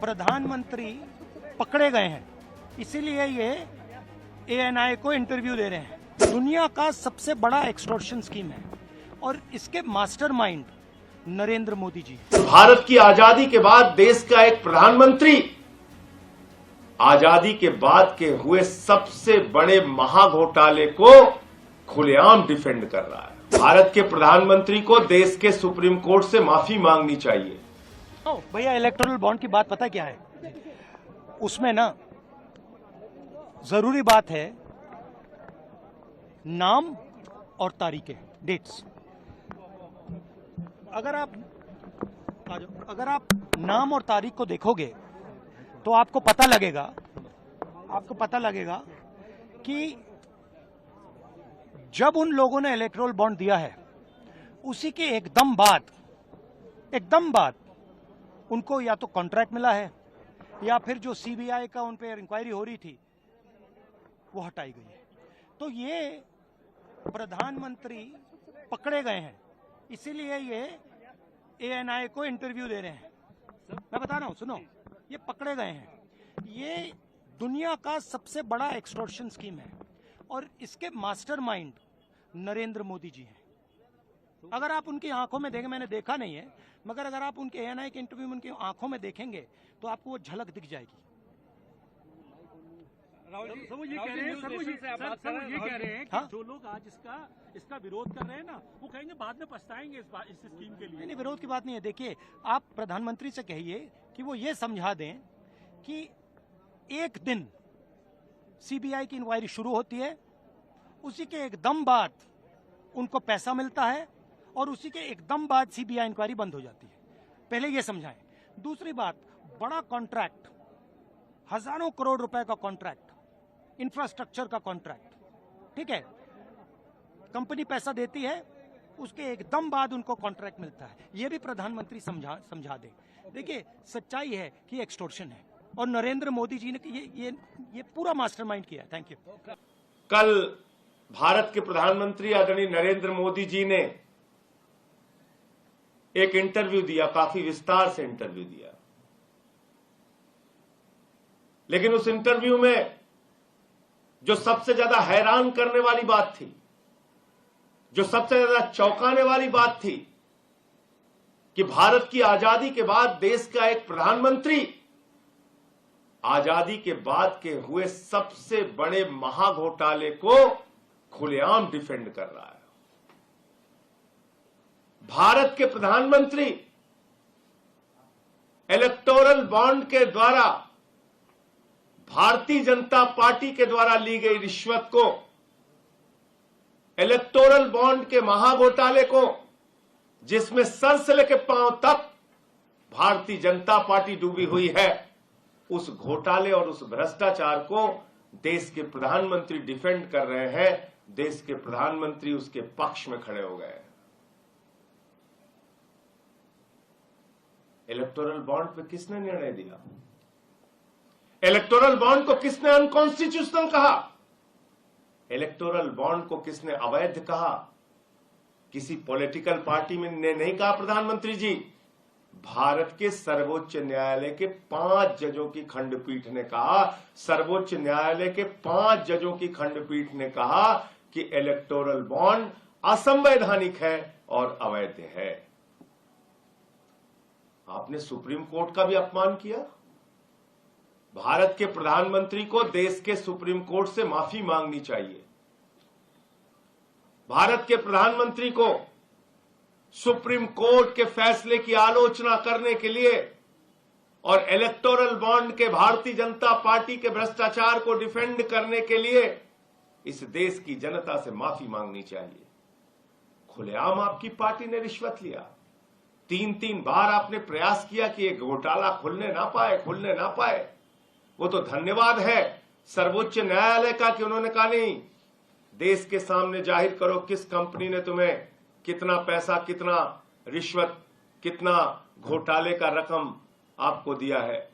प्रधानमंत्री पकड़े गए हैं, इसीलिए ये ANI को इंटरव्यू दे रहे हैं। दुनिया का सबसे बड़ा एक्सटॉर्शन स्कीम है और इसके मास्टरमाइंड नरेंद्र मोदी जी। भारत की आजादी के बाद देश का एक प्रधानमंत्री आजादी के बाद के हुए सबसे बड़े महाघोटाले को खुलेआम डिफेंड कर रहा है। भारत के प्रधानमंत्री को देश के सुप्रीम कोर्ट से माफी मांगनी चाहिए। भैया, इलेक्टोरल बॉन्ड की बात पता क्या है? उसमें ना जरूरी बात है नाम और तारीखें, डेट्स। अगर आप नाम और तारीख को देखोगे तो आपको पता लगेगा कि जब उन लोगों ने इलेक्टोरल बॉन्ड दिया है उसी के एकदम बाद उनको या तो कॉन्ट्रैक्ट मिला है या फिर जो CBI का उन पर इंक्वायरी हो रही थी वो हटाई गई है। तो ये प्रधानमंत्री पकड़े गए हैं, इसीलिए ये ANI को इंटरव्यू दे रहे हैं। मैं बता रहा हूं, सुनो, ये पकड़े गए हैं। ये दुनिया का सबसे बड़ा एक्सटॉर्शन स्कीम है और इसके मास्टरमाइंड नरेंद्र मोदी जी हैं। अगर आप उनकी आंखों में देखें, मैंने देखा नहीं है, मगर अगर आप उनके ANI के इंटरव्यू में उनकी आंखों में देखेंगे तो आपको वो झलक दिख जाएगी। वो ये कह रहे हैं कि जो लोग आज इसका विरोध कर रहे हैं ना, वो कहेंगे बाद में पछताएंगे इस स्कीम के लिए। नहीं, विरोध की बात नहीं है। देखिए, आप प्रधानमंत्री से कहिए कि वो ये समझा दें कि एक दिन CBI की इंक्वायरी शुरू होती है, उसी के एकदम बाद उनको पैसा मिलता है और उसी के एकदम बाद CBI इंक्वायरी बंद हो जाती है। पहले ये समझाएं। दूसरी बात, बड़ा कॉन्ट्रैक्ट, हजारों करोड़ रुपए का कॉन्ट्रैक्ट, इंफ्रास्ट्रक्चर का कॉन्ट्रैक्ट, ठीक है, कंपनी पैसा देती है, उसके एकदम बाद उनको कॉन्ट्रैक्ट मिलता है। यह भी प्रधानमंत्री समझा दे। देखिए, सच्चाई है कि एक्सटॉर्शन है और नरेंद्र मोदी जी ने ये पूरा मास्टरमाइंड किया है। Thank you. कल भारत के प्रधानमंत्री आदरणीय नरेंद्र मोदी जी ने एक इंटरव्यू दिया, काफी विस्तार से इंटरव्यू दिया, लेकिन उस इंटरव्यू में जो सबसे ज्यादा हैरान करने वाली बात थी, जो सबसे ज्यादा चौंकाने वाली बात थी कि भारत की आजादी के बाद देश का एक प्रधानमंत्री आजादी के बाद के हुए सबसे बड़े महाघोटाले को खुलेआम डिफेंड कर रहा है। भारत के प्रधानमंत्री इलेक्टोरल बॉन्ड के द्वारा भारतीय जनता पार्टी के द्वारा ली गई रिश्वत को, इलेक्टोरल बॉन्ड के महाघोटाले को, जिसमें सर से लेकर पांव तक भारतीय जनता पार्टी डूबी हुई है, उस घोटाले और उस भ्रष्टाचार को देश के प्रधानमंत्री डिफेंड कर रहे हैं। देश के प्रधानमंत्री उसके पक्ष में खड़े हो गए। इलेक्टोरल बॉन्ड पे किसने निर्णय दिया? इलेक्टोरल बॉन्ड को किसने अनकॉन्स्टिट्यूशनल कहा? इलेक्टोरल बॉन्ड को किसने अवैध कहा? किसी पॉलिटिकल पार्टी में ने नहीं कहा प्रधानमंत्री जी। भारत के सर्वोच्च न्यायालय के 5 जजों की खंडपीठ ने कहा, सर्वोच्च न्यायालय के 5 जजों की खंडपीठ ने कहा कि इलेक्टोरल बॉन्ड असंवैधानिक है और अवैध है। आपने सुप्रीम कोर्ट का भी अपमान किया। भारत के प्रधानमंत्री को देश के सुप्रीम कोर्ट से माफी मांगनी चाहिए। भारत के प्रधानमंत्री को सुप्रीम कोर्ट के फैसले की आलोचना करने के लिए और इलेक्टोरल बॉन्ड के भारतीय जनता पार्टी के भ्रष्टाचार को डिफेंड करने के लिए इस देश की जनता से माफी मांगनी चाहिए। खुलेआम आपकी पार्टी ने रिश्वत लिया। 3 बार आपने प्रयास किया कि ये घोटाला खुलने ना पाए। वो तो धन्यवाद है सर्वोच्च न्यायालय का कि उन्होंने कहा नहीं, देश के सामने जाहिर करो किस कंपनी ने तुम्हें कितना पैसा, कितना रिश्वत, कितना घोटाले का रकम आपको दिया है।